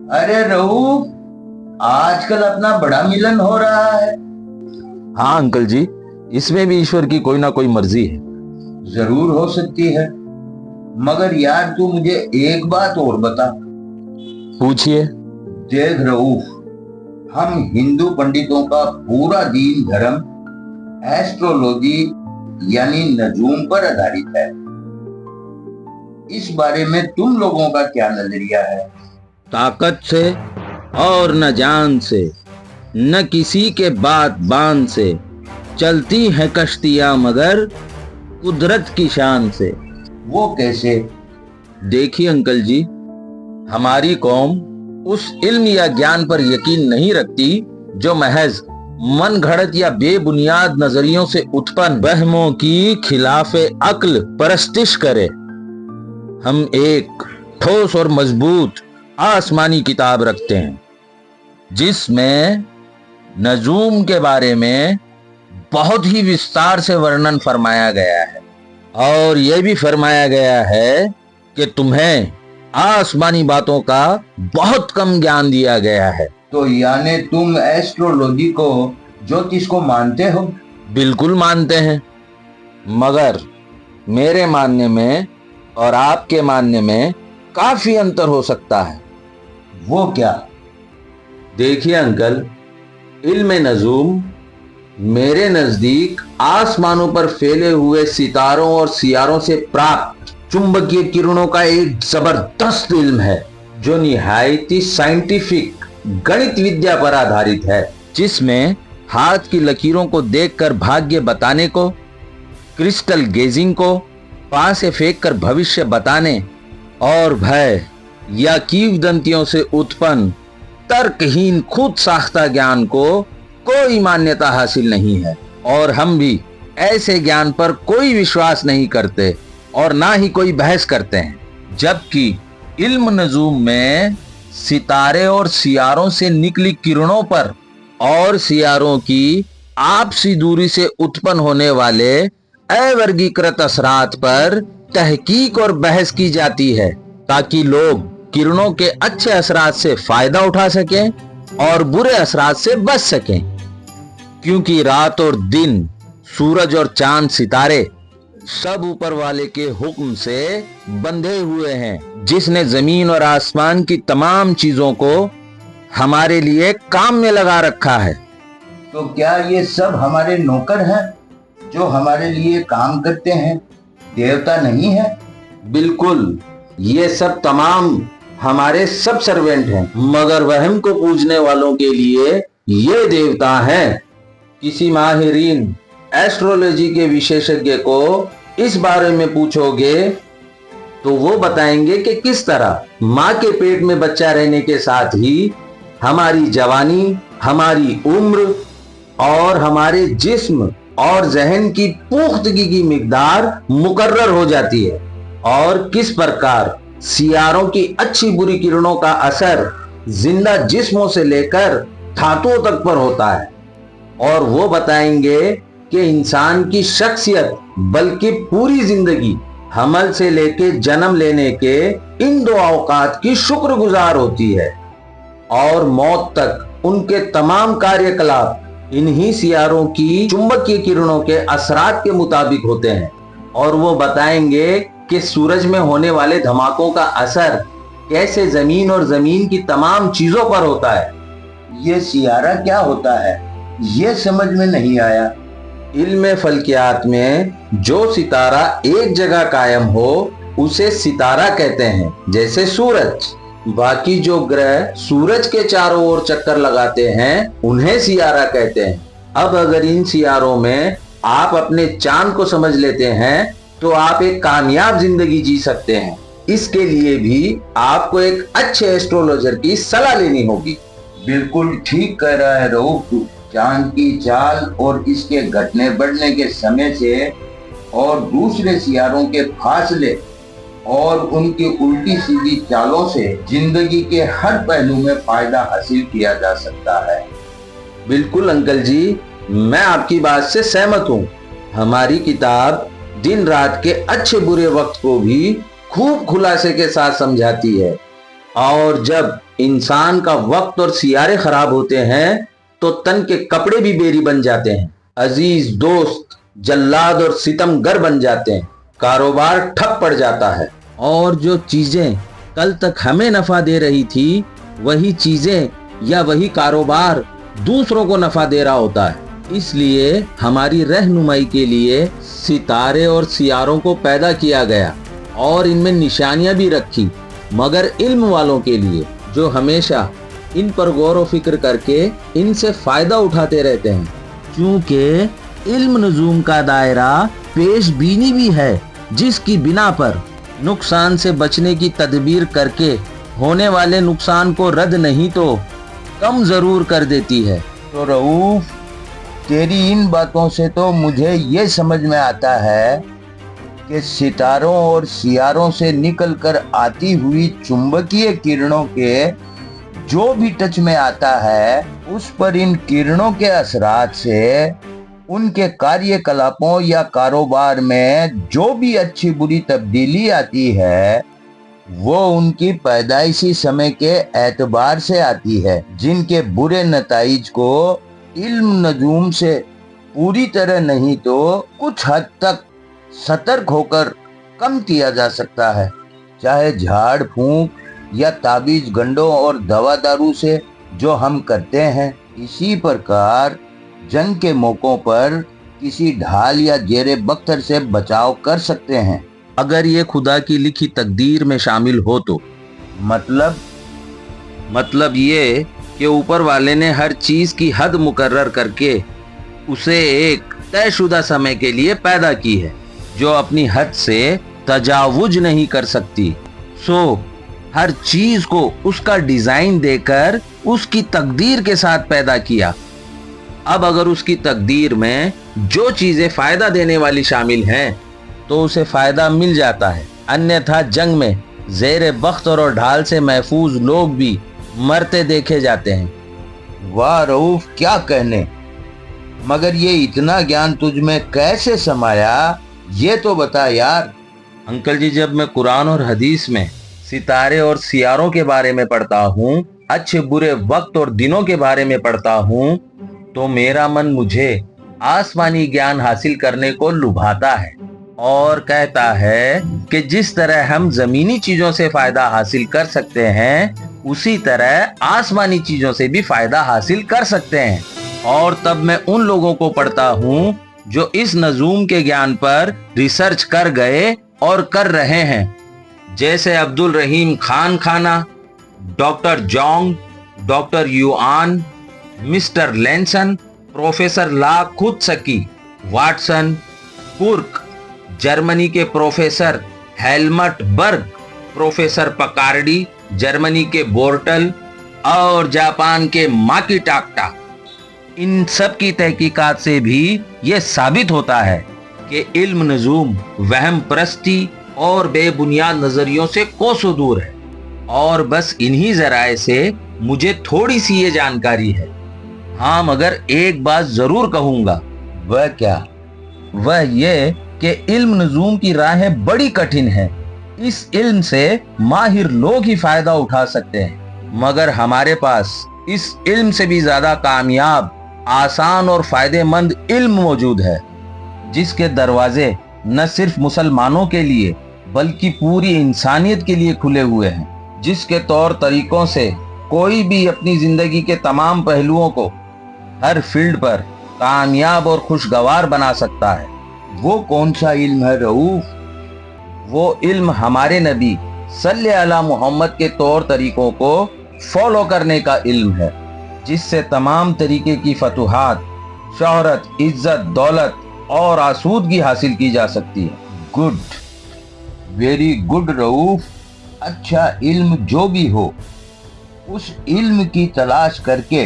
अरे रऊफ, आजकल अपना बड़ा मिलन हो रहा है। हाँ अंकल जी, इसमें भी ईश्वर की कोई ना कोई मर्जी है। जरूर हो सकती है, मगर यार तू मुझे एक बात और बता। पूछिए। देख रऊफ, हम हिंदू पंडितों का पूरा दीन धर्म एस्ट्रोलॉजी यानी नजूम पर आधारित है। इस बारे में तुम लोगों का क्या नजरिया है? ताकत से और न जान से, न किसी के बात बान से, चलती हैं कश्तियां मगर कुदरत की शान से। वो कैसे? देखिए अंकल जी, हमारी कौम उस इल्म या ज्ञान पर यकीन नहीं रखती जो महज मन घड़त या बेबुनियाद नजरियों से उत्पन्न वहमों की खिलाफे अक्ल परस्तिश करे। हम एक ठोस और मजबूत आसमानी किताब रखते हैं जिसमें नजूम के बारे में बहुत ही विस्तार से वर्णन फरमाया गया है, और यह भी फरमाया गया है कि तुम्हें आसमानी बातों का बहुत कम ज्ञान दिया गया है। तो यानी तुम एस्ट्रोलॉजी को, ज्योतिष को मानते हो? बिल्कुल मानते हैं, मगर मेरे मानने में और आपके मानने में काफी अंतर हो सकता है। वो क्या? देखिए अंकल, इल्म नजूम मेरे नजदीक आसमानों पर फैले हुए सितारों और सियारों से प्राप्त चुंबकीय किरणों का एक जबरदस्त इल्म है जो निहायत ही साइंटिफिक गणित विद्या पर आधारित है, जिसमें हाथ की लकीरों को देखकर भाग्य बताने को, क्रिस्टल गेजिंग को, पां से फेंक कर भविष्य बताने और भय या किंवदंतियों से उत्पन्न तर्कहीन खुद साख्ता ज्ञान को कोई मान्यता हासिल नहीं है। और हम भी ऐसे ज्ञान पर कोई विश्वास नहीं करते और ना ही कोई बहस करते हैं। जबकि इल्म नजूम में सितारे और सियारों से निकली किरणों पर और सियारों की आपसी दूरी से उत्पन्न होने वाले अवर्गीकृत असरात पर तहकीक और बहस की जाती है, ताकि लोग किरणों के अच्छे असरात से फायदा उठा सकें और बुरे असरात से बच सकें। क्योंकि रात और दिन, सूरज और चांद, सितारे सब ऊपर वाले के हुक्म से बंधे हुए हैं, जिसने जमीन और आसमान की तमाम चीजों को हमारे लिए काम में लगा रखा है। तो क्या ये सब हमारे नौकर हैं जो हमारे लिए काम करते हैं, देवता नहीं है? बिल्कुल, ये सब तमाम हमारे सब सर्वेंट हैं, मगर वहम को पूजने वालों के लिए ये देवता हैं। किसी माहिरीन एस्ट्रोलॉजी के विशेषज्ञ को इस बारे में पूछोगे तो वो बताएंगे कि किस तरह माँ के पेट में बच्चा रहने के साथ ही हमारी जवानी, हमारी उम्र और हमारे जिस्म और जहन की पुख्तगी की मिकदार मुकर्रर हो जाती है, और किस प्रकार सियारों की अच्छी बुरी किरणों का असर जिंदा जिस्मों से लेकर धातुओं तक पर होता है। और वो बताएंगे कि इंसान की शख्सियत बल्कि पूरी जिंदगी हमल से लेके जन्म लेने के इन दो औकात की शुक्रगुजार होती है, और मौत तक उनके तमाम कार्यकलाप इन्हीं सियारों की चुंबकीय किरणों के असरात के मुताबिक होते हैं। और वो बताएंगे कि सूरज में होने वाले धमाकों का असर कैसे जमीन और जमीन की तमाम चीजों पर होता है। ये सियारा क्या होता है, ये समझ में नहीं आया। इल्म फल्कियात में जो सितारा एक जगह कायम हो उसे सितारा कहते हैं, जैसे सूरज। बाकी जो ग्रह सूरज के चारों ओर चक्कर लगाते हैं उन्हें सियारा कहते हैं। अब अगर इन सियारों में आप अपने चांद को समझ लेते हैं तो आप एक कामयाब जिंदगी जी सकते हैं। इसके लिए भी आपको एक अच्छे एस्ट्रोलॉजर की सलाह लेनी होगी। बिल्कुल ठीक कह रहा है रऊफ। चांद की चाल और इसके घटने बढ़ने के समय से और दूसरे सियारों के फासले और उनकी उल्टी सीधी चालों से जिंदगी के हर पहलू में फायदा हासिल किया जा सकता है। बिल्कुल अंकल जी, मैं आपकी बात से सहमत हूँ। हमारी किताब दिन रात के अच्छे बुरे वक्त को भी खूब खुलासे के साथ समझाती है, और जब इंसान का वक्त और सियारे खराब होते हैं तो तन के कपड़े भी बेरी बन जाते हैं, अजीज दोस्त जल्लाद और सितमगर बन जाते हैं, कारोबार ठप पड़ जाता है और जो चीजें कल तक हमें नफा दे रही थी वही चीजें या वही कारोबार दूसरों को नफा दे रहा होता है। इसलिए हमारी रहनुमाई के लिए सितारे और सियारों को पैदा किया गया और इनमें निशानियां भी रखी, मगर इल्म वालों के लिए जो हमेशा इन पर गौर व फिक्र करके इनसे फायदा उठाते रहते हैं। क्योंकि इल्म नजूम का दायरा पेश बीनी भी है जिसकी बिना पर नुकसान से बचने की तदबीर करके होने वाले नुकसान को रद्द नहीं तो कम जरूर कर देती है। तो रऊफ, तेरी इन बातों से तो मुझे ये समझ में आता है कि सितारों और सियारों से निकलकर आती हुई चुंबकीय किरणों के जो भी टच में आता है उस पर इन किरणों के असरात से उनके कार्यकलापों या कारोबार में जो भी अच्छी बुरी तब्दीली आती है वो उनकी पैदाइशी समय के एतबार से आती है, जिनके बुरे नताइज को इल्म नजूम से पूरी तरह नहीं तो कुछ हद तक सतर्क होकर कम किया जा सकता है, चाहे झाड़ फूंक या ताबीज गंडों और दवा दारू से जो हम करते हैं। इसी प्रकार जंग के मौकों पर किसी ढाल या जेरे बख्तर से बचाव कर सकते हैं, अगर ये खुदा की लिखी तकदीर में शामिल हो तो। मतलब ये कि ऊपर वाले ने हर चीज की हद मुकर्रर करके उसे एक तयशुदा समय के लिए पैदा की है जो अपनी हद से तजावुज नहीं कर सकती। सो हर चीज को उसका डिजाइन देकर उसकी तकदीर के साथ पैदा किया। अब अगर उसकी तकदीर में जो चीजें फायदा देने वाली शामिल हैं तो उसे फायदा मिल जाता है, अन्यथा जंग में जेरे बख्तर और ढाल से महफूज लोग भी मरते देखे जाते हैं। वाह रऊफ, क्या कहने, मगर ये इतना ज्ञान तुझ में कैसे समाया, ये तो बता यार। अंकल जी, जब मैं कुरान और हदीस में सितारे और सियारों के बारे में पढ़ता हूँ, अच्छे बुरे वक्त और दिनों के बारे में पढ़ता हूँ, तो मेरा मन मुझे आसमानी ज्ञान हासिल करने को लुभाता है और कहता है कि जिस तरह हम जमीनी चीजों से फायदा हासिल कर सकते हैं उसी तरह आसमानी चीजों से भी फायदा हासिल कर सकते हैं। और तब मैं उन लोगों को पढ़ता हूँ जो इस नजूम के ज्ञान पर रिसर्च कर गए और कर रहे हैं, जैसे Abdul Rahim Khan Khana, doctor Jong, doctor Yuan, mister Lenson, professor La Khudsky, Watson, Kurk, Germany के professor Helmut Berg, professor Picardi, Germany के बोर्टल और जापान के माकी टाक्टा। इन सब की तहकीकात से भी ये साबित होता है कि इल्म नजूम वहम परस्ती और बेबुनियाद नजरियों से कोसों दूर है। और बस इन्हीं जराए से मुझे थोड़ी सी ये जानकारी है। हाँ, मगर एक बात जरूर कहूंगा। वह क्या? वह ये कि इल्म नजूम की राहें बड़ी कठिन हैं। इस इल्म से माहिर लोग ही फायदा उठा सकते हैं, मगर हमारे पास इस इल्म से भी ज्यादा कामयाब, आसान और फायदेमंद इल्म मौजूद है, जिसके दरवाजे न सिर्फ मुसलमानों के लिए बल्कि पूरी इंसानियत के लिए खुले हुए हैं, जिसके तौर तरीकों से कोई भी अपनी जिंदगी के तमाम पहलुओं को हर फील्ड पर कामयाब और खुशगवार बना सकता है। वो कौन सा इल्म है रऊफ? वो इल्म हमारे नबी सल्लल्लाहु अलैहि मोहम्मद के तौर तरीकों को फॉलो करने का इल्म है, जिससे तमाम तरीके की फतुहात, शोहरत, इज्जत, दौलत और आसूदगी हासिल की जा सकती है। Good, very good Rauf. अच्छा इल्म जो भी हो, उस इल्म की तलाश करके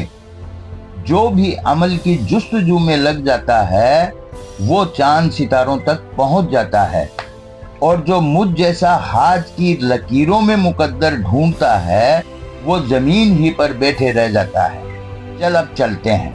जो भी अमल की जुस्तजू में लग जाता है वो चांद सितारों तक पहुंच जाता है, और जो मुझ जैसा हाथ की लकीरों में मुकद्दर ढूंढता है वो जमीन ही पर बैठे रह जाता है। चल अब चलते हैं।